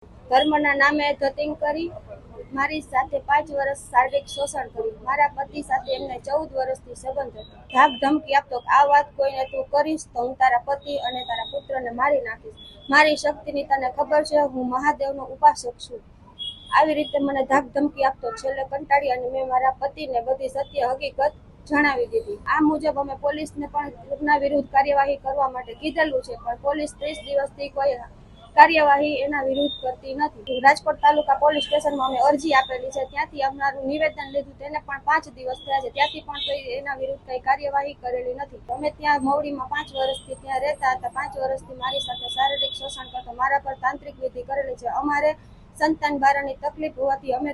ધર્મના નામે ધતિંગ કરી મારી સાથે 5 વર્ષ શારીરિક શોષણ કર્યું। મારા પતિ સાથે એમને 14 વર્ષથી સંબંધ હતો। ધાક ધમકી આપતો આ વાત કોઈને તું કરીશ તો હું તારા પતિ અને તારા પુત્રને મારી નાખીશ। મારી શક્તિની તને ખબર છે, હું મહાદેવનો ઉપાસક છું। આવી રીતે મને ધાક ધમકી આપતો છેલ્લે કંટાળી અને મેં મારા પતિને બધી સત્ય હકીકત જણાવી દીધી। આ મુજબ અમે પોલીસને પણ એમના વિરુદ્ધ કાર્યવાહી કરવા માટે કીધેલું છે, પણ પોલીસ 30 દિવસથી કોઈ કાર્યવાહી એના વિરુદ્ધ કરતી નથી। રાજકોટ તાલુકા પોલીસ સ્ટેશનમાં અમે અરજી આપેલી છે, ત્યાંથી અમારું નિવેદન લીધું, તેને પણ 5 દિવસ થયા છે, ત્યાંથી પણ કોઈ એના વિરુદ્ધ કઈ કાર્યવાહી કરેલી નથી। અમે ત્યાં મવડીમાં 5 વર્ષથી ત્યાં રહેતા હતા। 5 વર્ષથી મારી સાથે શારીરિક શોષણ કરતો, મારા પર તાંત્રિક વિધિ કરેલી છે। અમારે સંતાન બારાની તકલીફ હોવાથી અમે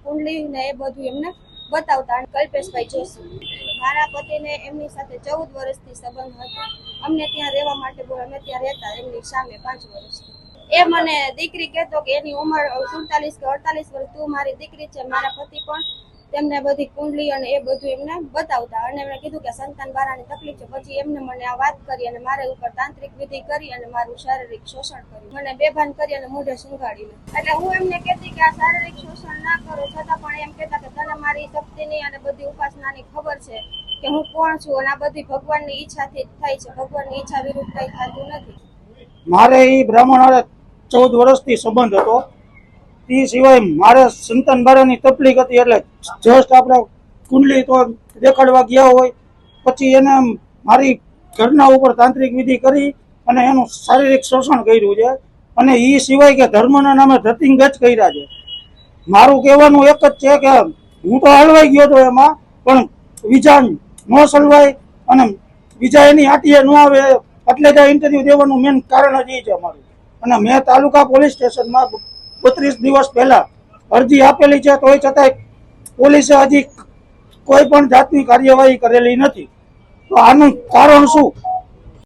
કુંડલી ને એ બધું એમને બતાવતા। અને કલ્પેશભાઈ જોશી મારા પતિને એમની સાથે 14 વર્ષથી સંબંધ હતો। અમને ત્યાં રહેવા માટે બોલ, અમે ત્યાં રહેતા એમની સામે 5 વર્ષ। એ મને દીકરી કહેતો કે એની ઉંમર 47 કે 48 વર્ષ, તું મારી દીકરી છે। મારા પતિ પણ તેમને બધી કુંડલી અને એ બધું એમને બતાવતા અને એમણે કીધું કે સંતાન બારાની તકલીફ છે। પછી એમને મને આ વાત કરી અને મારા ઉપર તાંત્રિક વિધિ કરી અને મારું શારીરિક શોષણ કર્યું, મને બેભાન કરી અને મોઢે સુંઘાડી લે। એટલે હું એમને કહેતી કે આ શારીરિક શોષણ ના કરો, છતાં પણ એમ કહેતા કે તને મારી શક્તિની અને બધી ઉપાસનાની ખબર છે કે હું કોણ છું અને આ બધી ભગવાનની ઈચ્છાથી જ થાય છે, ભગવાનની ઈચ્છા વિરુદ્ધ કઈ થતું નથી। મારે એ બ્રાહ્મણ હારે 14 વર્ષથી સંબંધ હતો। તે સિવાય મારે સંતાન બારાની તકલીફ હતી, એટલે જસ્ટ આપણે કુંડલી તો દેખાડવા ગયા હોય, પછી એને મારી ઘરના ઉપર તાંત્રિક વિધિ કરી અને એનું શારીરિક શોષણ કર્યું છે। અને એ સિવાય કે ધર્મના નામે ધતિંગ જ કર્યા છે। મારું કહેવાનું એક જ છે કે હું તો હલવાઈ ગયો હતો એમાં, પણ બીજા ન સલવાય અને બીજા એની આટીએ ન આવે એટલે જ ઇન્ટરવ્યુ દેવાનું મેન કારણ જ એ છે અમારું। અને મેં તાલુકા પોલીસ સ્ટેશનમાં 32 દિવસ પહેલા અરજી આપેલી છે, તોય છતાંય પોલીસે હજી કોઈ પણ જાતની કાર્યવાહી કરેલી નથી। તો આનું કારણ શું?